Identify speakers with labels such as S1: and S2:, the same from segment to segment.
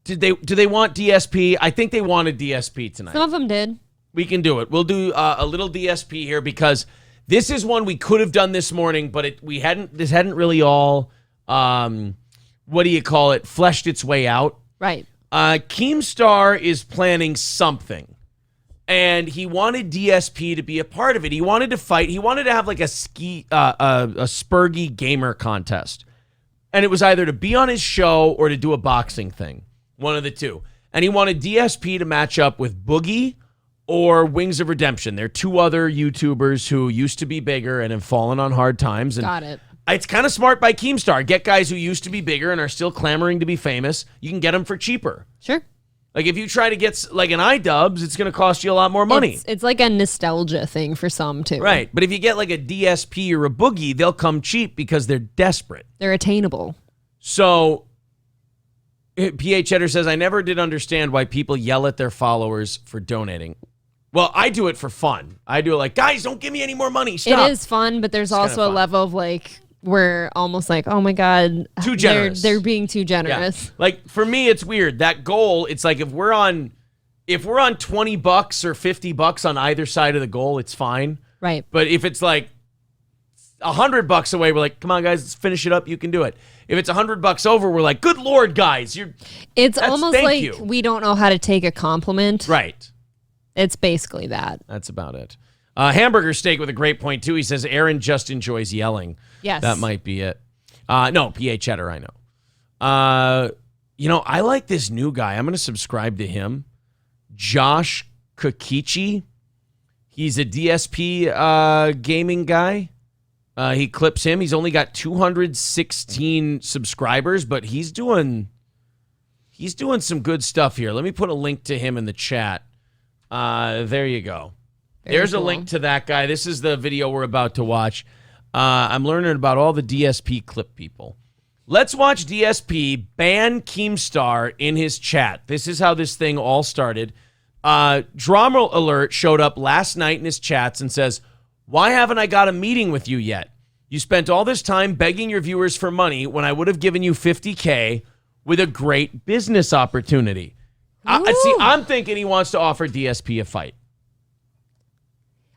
S1: Do they want DSP? I think they wanted DSP tonight.
S2: Some of them did.
S1: We can do it. We'll do a little DSP here because this is one we could have done this morning, but this hadn't really all fleshed its way out.
S2: Right.
S1: KeemStar is planning something. And he wanted DSP to be a part of it. He wanted to fight. He wanted to have like a Spurgy gamer contest. And it was either to be on his show or to do a boxing thing. One of the two. And he wanted DSP to match up with Boogie or Wings of Redemption. They're two other YouTubers who used to be bigger and have fallen on hard times. And
S2: got it.
S1: It's kind of smart by KeemStar. Get guys who used to be bigger and are still clamoring to be famous. You can get them for cheaper.
S2: Sure.
S1: Like, if you try to get, like, an iDubbbz, it's going to cost you a lot more money.
S2: It's like a nostalgia thing for some, too.
S1: Right. But if you get, like, a DSP or a Boogie, they'll come cheap because they're desperate.
S2: They're attainable.
S1: So, PH Cheddar says, I never did understand why people yell at their followers for donating. Well, I do it for fun. I do it like, guys, don't give me any more money. Stop.
S2: It is fun, but there's also a level of, like, we're almost like, oh my God,
S1: too generous.
S2: They're being too generous.
S1: Yeah. Like, for me, it's weird. That goal, it's like if we're on $20 or $50 on either side of the goal, it's fine.
S2: Right.
S1: But if it's like $100 away, we're like, come on, guys, let's finish it up. You can do it. If it's $100 over, we're like, good Lord, guys,
S2: it's almost like we don't know how to take a compliment.
S1: Right.
S2: It's basically that.
S1: That's about it. Hamburger Steak with a great point, too. He says Aaron just enjoys yelling.
S2: Yes.
S1: That might be it. No, PA Cheddar, I know. I like this new guy. I'm going to subscribe to him. Josh Kokichi. He's a DSP gaming guy. He clips him. He's only got 216 subscribers, but he's doing some good stuff here. Let me put a link to him in the chat. There you go. There's a link to that guy. This is the video we're about to watch. I'm learning about all the DSP clip people. Let's watch DSP ban KeemStar in his chat. This is how this thing all started. Drama Alert showed up last night in his chats and says, why haven't I got a meeting with you yet? You spent all this time begging your viewers for money when I would have given you $50K with a great business opportunity. I'm thinking he wants to offer DSP a fight.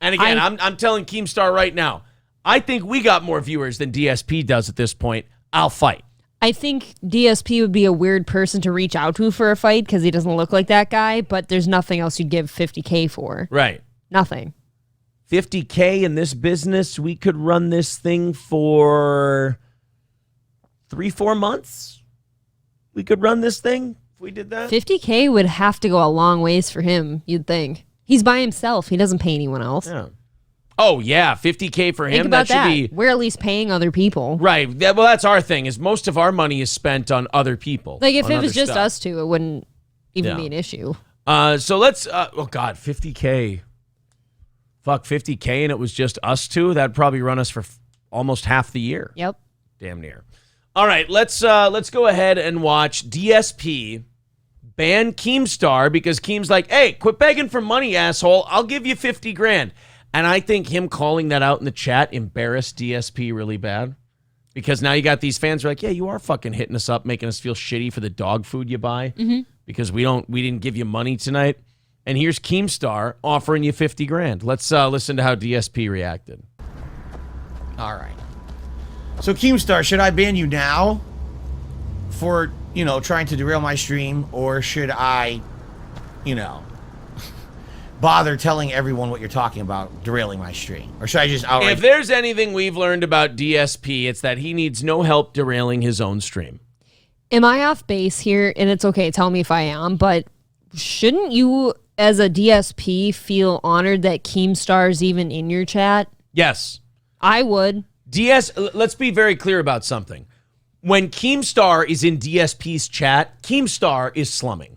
S1: And again, I'm telling KeemStar right now, I think we got more viewers than DSP does at this point. I'll fight.
S2: I think DSP would be a weird person to reach out to for a fight because he doesn't look like that guy, but there's nothing else you'd give $50K for.
S1: Right.
S2: Nothing.
S1: $50K in this business, we could run this thing for 3-4 months. We could run this thing if we did that.
S2: $50K would have to go a long ways for him, you'd think. He's by himself. He doesn't pay anyone else.
S1: Yeah. Oh, yeah, $50K for him.
S2: Think about
S1: that should be.
S2: We're at least paying other people.
S1: Right. Well, that's our thing, is most of our money is spent on other people.
S2: Like, if it was just us two, it wouldn't even be an issue.
S1: So let's, $50K. Fuck, $50K and it was just us two? That'd probably run us for almost half the year.
S2: Yep.
S1: Damn near. All right, let's go ahead and watch DSP ban KeemStar because Keem's like, hey, quit begging for money, asshole. I'll give you $50,000. And I think him calling that out in the chat embarrassed DSP really bad because now you got these fans who are like, yeah, you are fucking hitting us up, making us feel shitty for the dog food you buy because we didn't give you money tonight. And here's KeemStar offering you $50,000. Let's listen to how DSP reacted.
S3: All right. So KeemStar, should I ban you now for, trying to derail my stream, or should I, bother telling everyone what you're talking about, derailing my stream? Or should I just outright...
S1: If there's anything we've learned about DSP, it's that he needs no help derailing his own stream.
S2: Am I off base here? And it's okay, tell me if I am, but shouldn't you, as a DSP, feel honored that KeemStar is even in your chat?
S1: Yes.
S2: I would.
S1: Let's be very clear about something. When KeemStar is in DSP's chat, KeemStar is slumming.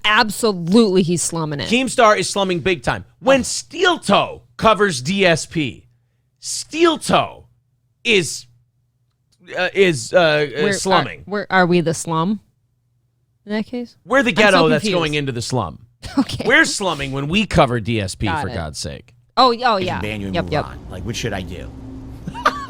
S2: Absolutely, he's slumming it.
S1: KeemStar is slumming big time. When Steel Toe covers DSP, Steel Toe is slumming.
S2: Are we the slum in that case?
S1: We're the ghetto that's going into the slum.
S2: Okay.
S1: We're slumming when we cover DSP, for God's sake.
S2: Oh yeah.
S3: Ban you and move on. Like, what should I do?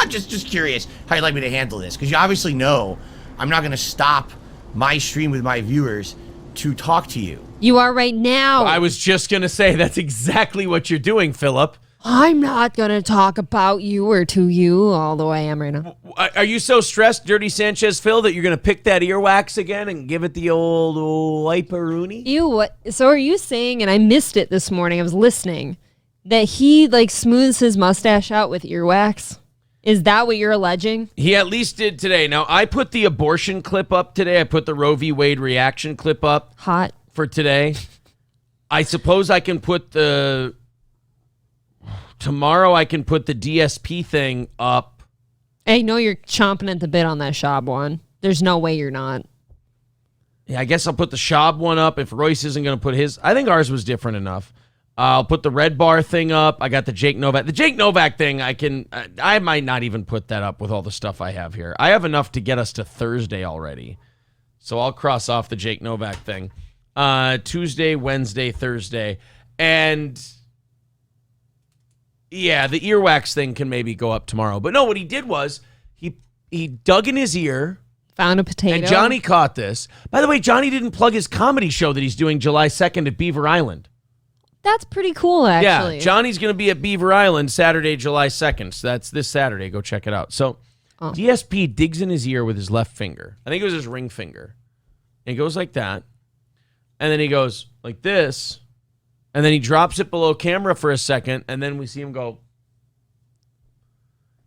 S3: I'm just curious how you'd like me to handle this, because you obviously know I'm not going to stop my stream with my viewers to talk to you.
S2: You are right now.
S1: I was just going to say that's exactly what you're doing, Philip.
S2: I'm not going to talk about you or to you, although I am right now.
S1: Are you so stressed, Dirty Sanchez Phil, that you're going to pick that earwax again and give it the old wiperoonie?
S2: Ew, what? So are you saying, and I missed it this morning, I was listening, that he like smooths his mustache out with earwax? Is that what you're alleging?
S1: He at least did today. Now, I put the abortion clip up today. I put the Roe v. Wade reaction clip up.
S2: Hot.
S1: For today. I suppose I can put the... Tomorrow I can put the DSP thing up.
S2: I know you're chomping at the bit on that Shab one. There's no way you're not.
S1: Yeah, I guess I'll put the Shab one up if Royce isn't going to put his. I think ours was different enough. I'll put the Red Bar thing up. I got the Jake Novak. The Jake Novak thing, I might not even put that up with all the stuff I have here. I have enough to get us to Thursday already. So I'll cross off the Jake Novak thing. Tuesday, Wednesday, Thursday. And... yeah, the earwax thing can maybe go up tomorrow. But no, what he did was he dug in his ear.
S2: Found a potato.
S1: And Johnny caught this. By the way, Johnny didn't plug his comedy show that he's doing July 2nd at Beaver Island.
S2: That's pretty cool, actually.
S1: Yeah, Johnny's going to be at Beaver Island Saturday, July 2nd. So that's this Saturday. Go check it out. So DSP digs in his ear with his left finger. I think it was his ring finger. And he goes like that. And then he goes like this. And then he drops it below camera for a second, and then we see him go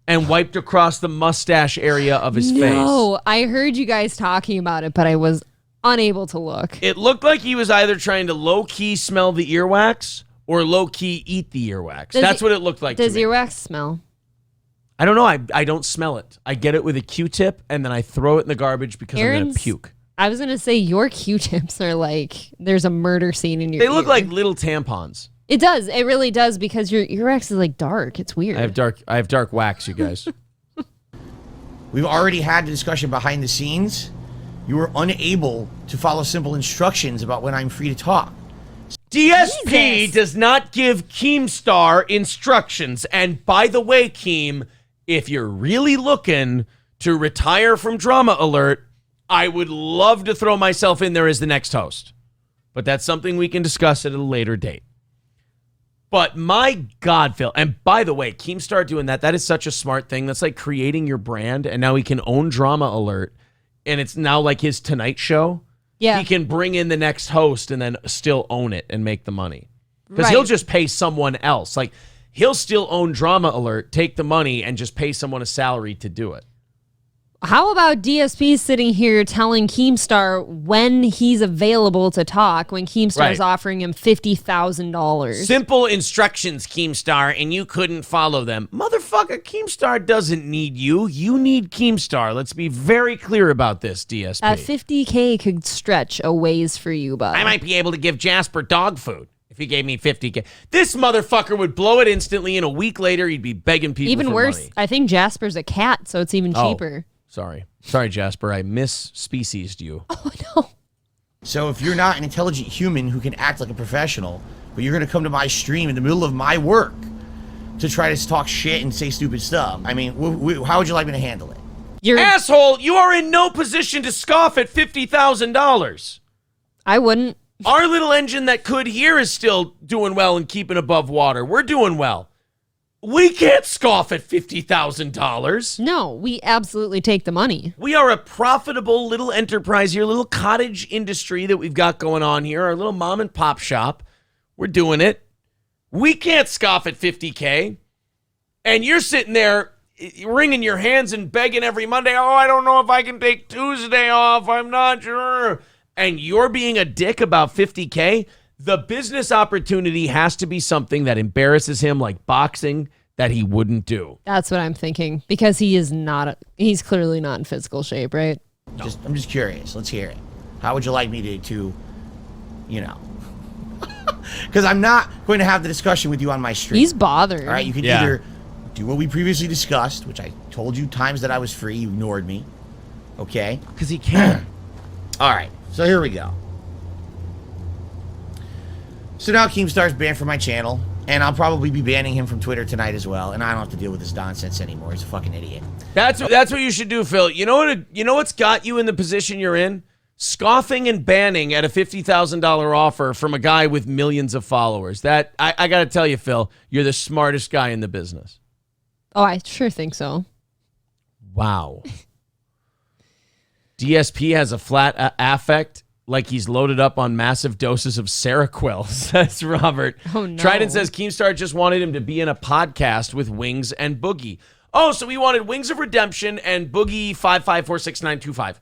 S1: and wiped across the mustache area of his face.
S2: No, I heard you guys talking about it, but I was unable to look.
S1: It looked like he was either trying to low-key smell the earwax or low-key eat the earwax. That's what it looked like to me.
S2: Does earwax smell?
S1: I don't know. I don't smell it. I get it with a Q-tip, and then I throw it in the garbage because I'm going to puke.
S2: I was going to say your Q-tips are like, there's a murder scene in your ear.
S1: They look like little tampons.
S2: It does. It really does because your earwax is like dark. It's weird.
S1: I have dark wax, you guys.
S3: We've already had the discussion behind the scenes. You were unable to follow simple instructions about when I'm free to talk.
S1: DSP
S2: Jesus.
S1: does not give KeemStar instructions. And by the way, Keem, if you're really looking to retire from Drama Alert, I would love to throw myself in there as the next host. But that's something we can discuss at a later date. But my God, Phil, and by the way, KeemStar doing that is such a smart thing. That's like creating your brand, and now he can own Drama Alert, and it's now like his Tonight Show.
S2: Yeah.
S1: He can bring in the next host and then still own it and make the money. Because he'll just pay someone else. Like, he'll still own Drama Alert, take the money, and just pay someone a salary to do it.
S2: How about DSP sitting here telling KeemStar when he's available to talk when KeemStar's offering him $50,000?
S1: Simple instructions, KeemStar, and you couldn't follow them. Motherfucker, KeemStar doesn't need you. You need KeemStar. Let's be very clear about this, DSP.
S2: That $50K could stretch a ways for you, bud.
S1: I might be able to give Jasper dog food if he gave me $50K. This motherfucker would blow it instantly, and a week later he'd be begging people
S2: even
S1: for
S2: worse,
S1: money.
S2: I think Jasper's a cat, so it's even cheaper.
S1: Sorry, Jasper. I misspeciesed you.
S2: Oh, no.
S3: So if you're not an intelligent human who can act like a professional, but you're going to come to my stream in the middle of my work to try to talk shit and say stupid stuff, I mean, how would you like me to handle it?
S2: You're
S1: Asshole, you are in no position to scoff at $50,000.
S2: I wouldn't.
S1: Our little engine that could here is still doing well and keeping above water. We're doing well. We can't scoff at $50,000.
S2: No, we absolutely take the money.
S1: We are a profitable little enterprise here, little cottage industry that we've got going on here, our little mom and pop shop. We're doing it. We can't scoff at $50K. And you're sitting there wringing your hands and begging every Monday, oh, I don't know if I can take Tuesday off. I'm not sure. And you're being a dick about $50K. The business opportunity has to be something that embarrasses him, like boxing, that he wouldn't do.
S2: That's what I'm thinking, because he's clearly not in physical shape, right?
S3: No. I'm just curious. Let's hear it. How would you like me to you know? Because I'm not going to have the discussion with you on my stream.
S2: He's bothered.
S3: All right, you can either do what we previously discussed, which I told you times that I was free, you ignored me. Okay?
S1: Because he can.
S3: All right, so here we go. So now KeemStar's banned from my channel, and I'll probably be banning him from Twitter tonight as well, and I don't have to deal with this nonsense anymore. He's a fucking idiot.
S1: That's what you should do, Phil. You know what's got you in the position you're in? Scoffing and banning at a $50,000 offer from a guy with millions of followers. That I got to tell you, Phil, you're the smartest guy in the business.
S2: Oh, I sure think so.
S1: Wow. DSP has a flat affect like he's loaded up on massive doses of Seroquel, says Robert.
S2: Oh, no.
S1: Trident says KeemStar just wanted him to be in a podcast with Wings and Boogie. Oh, so he wanted Wings of Redemption and Boogie 5546925.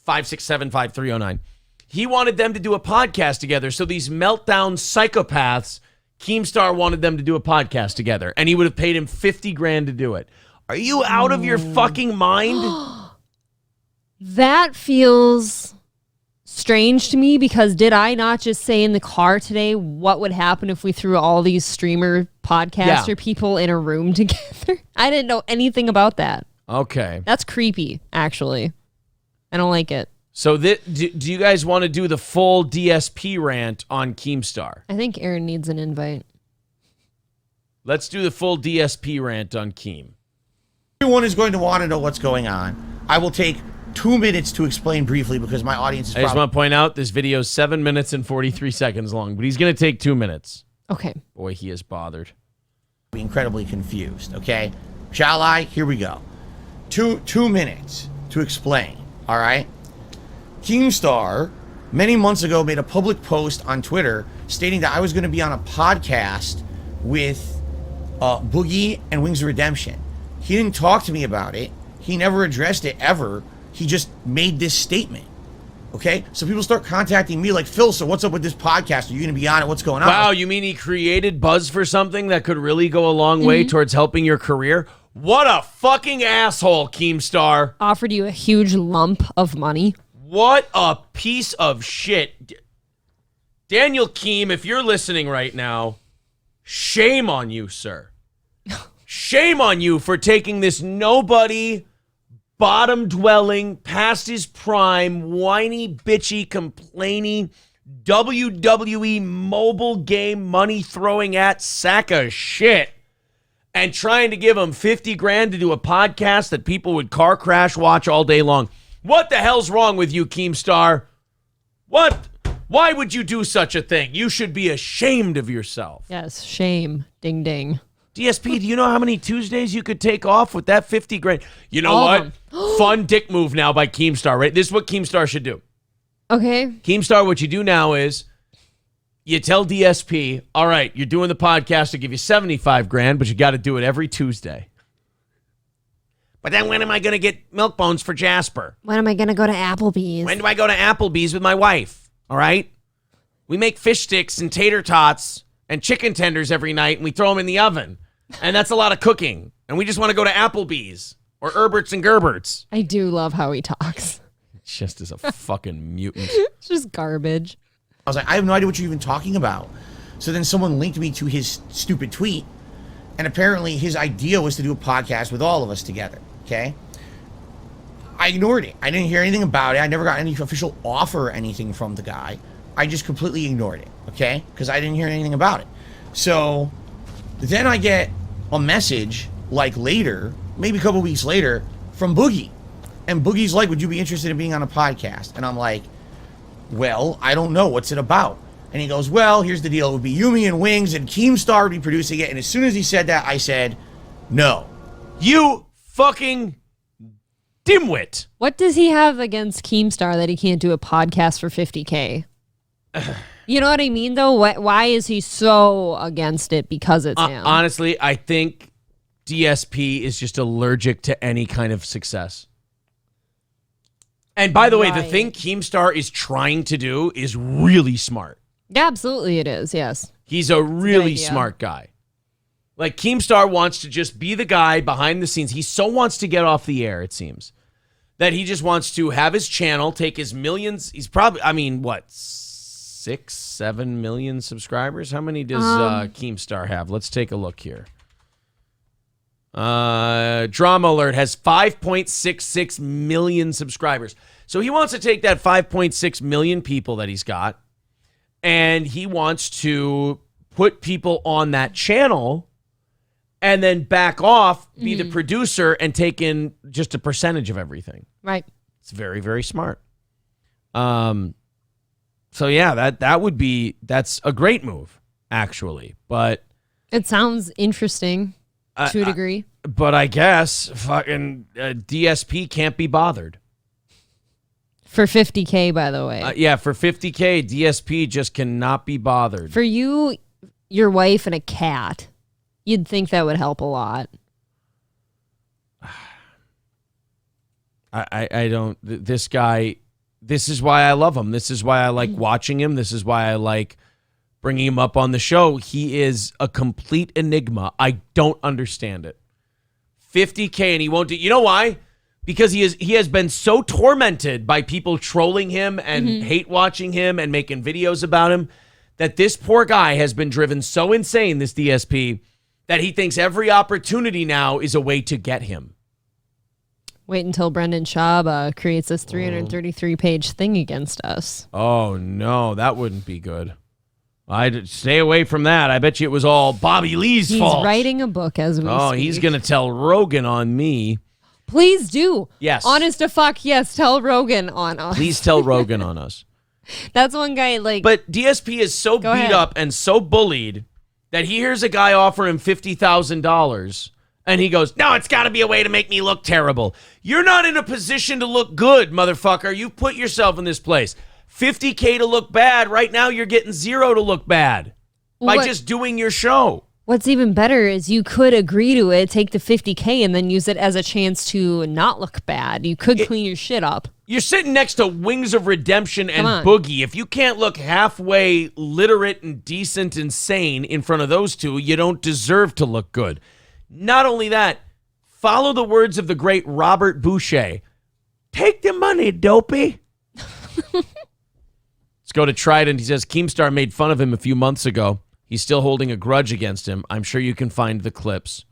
S1: 5675309. He wanted them to do a podcast together. So these meltdown psychopaths, KeemStar wanted them to do a podcast together, and he would have paid him $50,000 to do it. Are you out of your fucking mind?
S2: That feels strange to me because did I not just say in the car today what would happen if we threw all these streamer podcaster people in a room together? I didn't know anything about that.
S1: Okay.
S2: That's creepy, actually. I don't like it.
S1: So do you guys want to do the full DSP rant on KeemStar?
S2: I think Aaron needs an invite.
S1: Let's do the full DSP rant on Keem.
S3: Everyone is going to want to know what's going on. I will take 2 minutes to explain briefly because my audience is
S1: I just want to point out this video is 7 minutes and 43 seconds long, but he's going to take 2 minutes.
S2: Okay.
S1: Boy, he is bothered.
S3: incredibly confused, okay? Shall I? Here we go. Two minutes to explain, all right? KeemStar, many months ago, made a public post on Twitter stating that I was going to be on a podcast with Boogie and Wings of Redemption. He didn't talk to me about it. He never addressed it ever. He just made this statement. Okay? So people start contacting me like, Phil, so what's up with this podcast? Are you going to be on it? What's going on?
S1: Wow, you mean he created buzz for something that could really go a long way towards helping your career? What a fucking asshole, KeemStar.
S2: Offered you a huge lump of money.
S1: What a piece of shit. Daniel Keem, if you're listening right now, shame on you, sir. Shame on you for taking this nobody, bottom-dwelling, past his prime, whiny, bitchy, complaining, WWE mobile game money-throwing at sack of shit and trying to give him $50,000 to do a podcast that people would car crash watch all day long. What the hell's wrong with you, KeemStar? What? Why would you do such a thing? You should be ashamed of yourself.
S2: Yes, shame. Ding, ding.
S1: DSP, do you know how many Tuesdays you could take off with that $50,000? You know
S2: All
S1: what?
S2: of
S1: Fun dick move now by KeemStar, right? This is what KeemStar should do.
S2: Okay.
S1: KeemStar, what you do now is you tell DSP, all right, you're doing the podcast, I'll give you $75,000, but you got to do it every Tuesday. But then when am I going to get milk bones for Jasper?
S2: When am I going to go to Applebee's?
S1: When do I go to Applebee's with my wife? All right? We make fish sticks and tater tots and chicken tenders every night, and we throw them in the oven. And that's a lot of cooking. And we just want to go to Applebee's or Herbert's and Gerbert's.
S2: I do love how he talks.
S1: Just as a fucking mutant.
S2: It's just garbage.
S3: I was like, I have no idea what you're even talking about. So then someone linked me to his stupid tweet, and apparently his idea was to do a podcast with all of us together, okay? I ignored it. I didn't hear anything about it. I never got any official offer or anything from the guy. I just completely ignored it, okay? Because I didn't hear anything about it. So then I get a message, like later, maybe a couple weeks later, from Boogie. And Boogie's like, would you be interested in being on a podcast? And I'm like, well, I don't know. What's it about? And he goes, well, here's the deal. It would be Yumi and Wings, and KeemStar would be producing it. And as soon as he said that, I said, no.
S1: You fucking dimwit.
S2: What does he have against KeemStar that he can't do a podcast for $50,000? You know what I mean, though? Why is he so against it because it's him?
S1: Honestly, I think DSP is just allergic to any kind of success. And by the way, the thing KeemStar is trying to do is really smart.
S2: Yeah, absolutely it is, yes.
S1: He's a really smart guy. Like, KeemStar wants to just be the guy behind the scenes. He so wants to get off the air, it seems, that he just wants to have his channel, take his millions. He's probably, I mean, what, 6-7 million subscribers? How many does KeemStar have? Let's take a look here. Drama Alert has 5.66 million subscribers. So he wants to take that 5.6 million people that he's got, and he wants to put people on that channel and then back off, be the producer, and take in just a percentage of everything.
S2: Right.
S1: It's very, very smart. So yeah, that's a great move, actually. But
S2: It sounds interesting to a degree.
S1: But I guess fucking DSP can't be bothered.
S2: For $50K, by the way.
S1: Yeah, for $50K, DSP just cannot be bothered.
S2: For you, your wife, and a cat, you'd think that would help a lot.
S1: I don't. This guy. This is why I love him. This is why I like watching him. This is why I like bringing him up on the show. He is a complete enigma. I don't understand it. $50K and he won't do. You know why? Because he has been so tormented by people trolling him and hate watching him and making videos about him that this poor guy has been driven so insane, this DSP, that he thinks every opportunity now is a way to get him.
S2: Wait until Brendan Schaub creates this 333-page thing against us.
S1: Oh, no, that wouldn't be good. I'd stay away from that. I bet you it was all Bobby Lee's fault.
S2: He's writing a book as we speak.
S1: He's going to tell Rogan on me.
S2: Please do.
S1: Yes.
S2: Honest to fuck, yes. Tell Rogan on us.
S1: Please tell Rogan on us.
S2: That's one guy, like...
S1: But DSP is so beat up and so bullied that he hears a guy offer him $50,000 and he goes, no, it's got to be a way to make me look terrible. You're not in a position to look good, motherfucker. You put yourself in this place. $50K to look bad. Right now, you're getting $0 to look bad by just doing your show.
S2: What's even better is you could agree to it, take the $50K, and then use it as a chance to not look bad. You could clean your shit up.
S1: You're sitting next to Wings of Redemption and Boogie. If you can't look halfway literate and decent and sane in front of those two, you don't deserve to look good. Not only that, follow the words of the great Robert Boucher. Take the money, dopey. Let's go to Trident. He says, KeemStar made fun of him a few months ago. He's still holding a grudge against him. I'm sure you can find the clips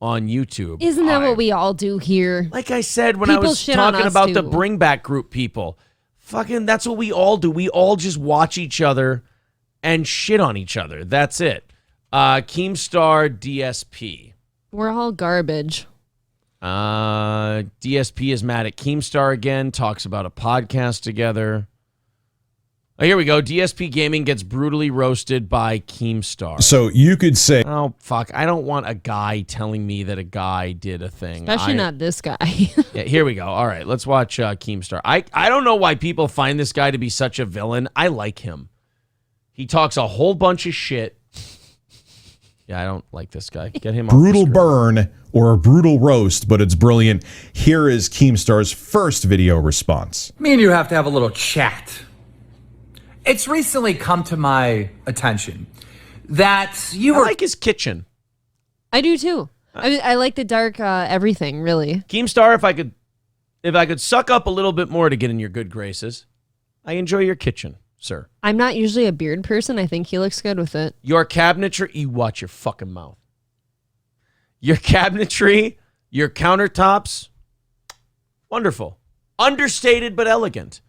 S1: on YouTube.
S2: Isn't that what we all do here?
S1: Like I said when I was talking about the Bring Back Group people, fucking that's what we all do. We all just watch each other and shit on each other. That's it. KeemStar DSP.
S2: We're all garbage.
S1: DSP is mad at KeemStar again, talks about a podcast together. Oh, here we go. DSP Gaming gets brutally roasted by KeemStar.
S4: So you could say...
S1: Oh, fuck. I don't want a guy telling me that a guy did a thing.
S2: Especially not this guy.
S1: Yeah, here we go. All right, let's watch KeemStar. I don't know why people find this guy to be such a villain. I like him. He talks a whole bunch of shit. Yeah, I don't like this guy. Get him off
S4: brutal burn or a brutal roast, but it's brilliant. Here is KeemStar's first video response.
S5: Me and you have to have a little chat. It's recently come to my attention that you
S1: I like his kitchen.
S2: I do too. I like the dark everything, really.
S1: KeemStar, if I could suck up a little bit more to get in your good graces, I enjoy your kitchen, sir.
S2: I'm not usually a beard person. I think he looks good with it.
S1: Your cabinetry, you watch your fucking mouth. Your cabinetry, your countertops, wonderful. Understated but elegant.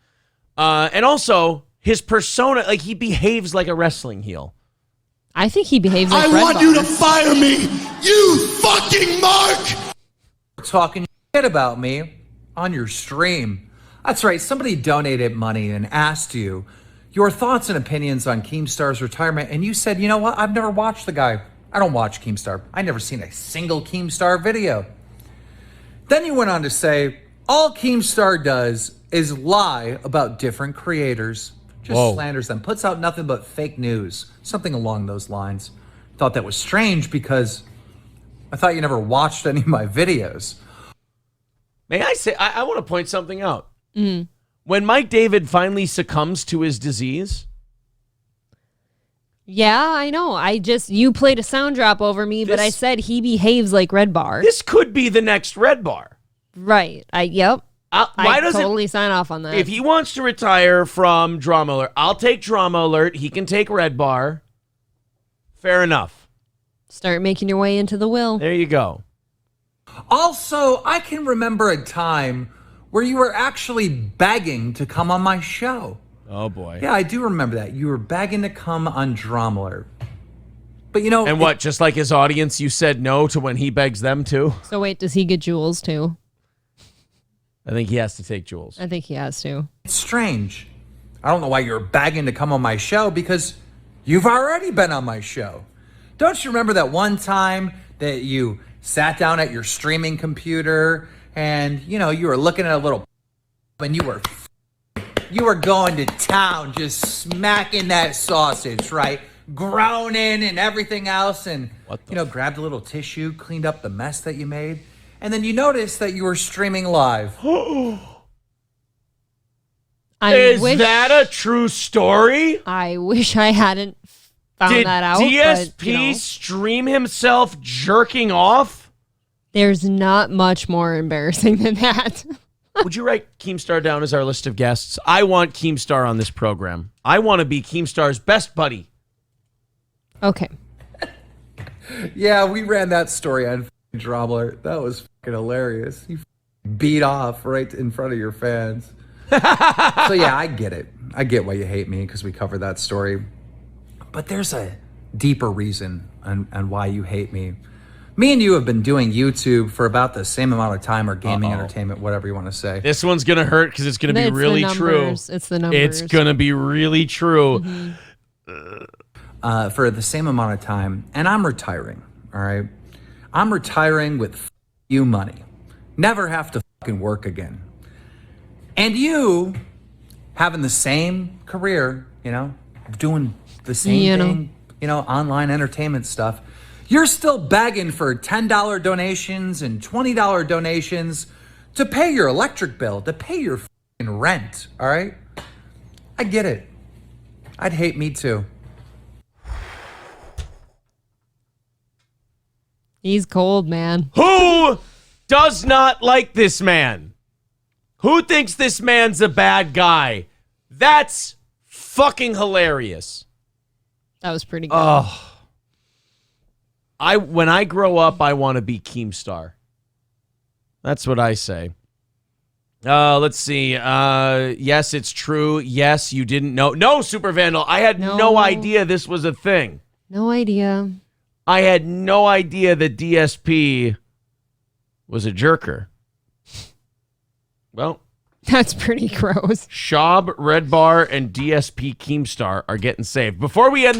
S1: And also, his persona, like he behaves like a wrestling heel.
S2: I think he behaves like
S6: I want you to fire me, you fucking Mark!
S5: Talking shit about me on your stream. That's right, somebody donated money and asked you your thoughts and opinions on KeemStar's retirement, and you said, you know what, I've never watched the guy. I don't watch KeemStar. I never seen a single KeemStar video. Then you went on to say, all KeemStar does is lie about different creators. Just slanders them, puts out nothing but fake news, something along those lines. Thought that was strange because I thought you never watched any of my videos.
S1: May I say, I want to point something out. When Mike David finally succumbs to his disease.
S2: Yeah, I know. You played a sound drop over me, but I said he behaves like Red Bar.
S1: This could be the next Red Bar.
S2: Right. Yep.
S1: I
S2: totally sign off on that.
S1: If he wants to retire from Drama Alert, I'll take Drama Alert. He can take Red Bar. Fair enough.
S2: Start making your way into the will.
S1: There you go.
S5: Also, I can remember a time where you were actually begging to come on my show.
S1: Oh, boy.
S5: Yeah, I do remember that. You were begging to come on Drama Alert. But you know...
S1: And what, just like his audience, you said no to when he begs them to?
S2: So wait, does he get Jules too?
S1: I think he has to take Jules.
S2: I think he has to.
S5: It's strange I don't know why you're begging to come on my show because you've already been on my show. Don't you remember that one time that you sat down at your streaming computer and, you know, you were looking at a little and you were going to town, just smacking that sausage, right? Groaning and everything else, and, you know, grabbed a little tissue, cleaned up the mess that you made, and then you noticed that you were streaming live.
S1: Is that a true story?
S2: I wish I hadn't found that out.
S1: Did DSP
S2: but, you know,
S1: stream himself jerking off?
S2: there's not much more embarrassing than that.
S1: Would you write KeemStar down as our list of guests? I want KeemStar on this program. I want to be KeemStar's best buddy.
S2: Okay.
S5: Yeah, we ran that story on Drobler. That was fucking hilarious. You beat off right in front of your fans. So yeah, I get it. I get why you hate me because we covered that story. But there's a deeper reason on why you hate me. Me and you have been doing YouTube for about the same amount of time, or gaming entertainment, whatever you want to say.
S1: This one's going to hurt because it's going to be really true.
S2: It's the numbers.
S1: It's going to be really true.
S5: For the same amount of time, and I'm retiring, all right? I'm retiring with you money. Never have to fucking work again. And you having the same career, you know, doing the same thing, you know, online entertainment stuff. You're still begging for $10 donations and $20 donations to pay your electric bill, to pay your fucking rent, all right? I get it. I'd hate me too.
S2: He's cold, man.
S1: Who does not like this man? Who thinks this man's a bad guy? That's fucking hilarious.
S2: That was pretty good.
S1: When I grow up, I want to be KeemStar. That's what I say. Let's see. Yes, it's true. Yes, you didn't know. No, Super Vandal. I had no idea this was a thing.
S2: No idea.
S1: I had no idea that DSP was a jerker. Well,
S2: that's pretty gross.
S1: Shab, Red Bar, and DSP KeemStar are getting saved. Before we end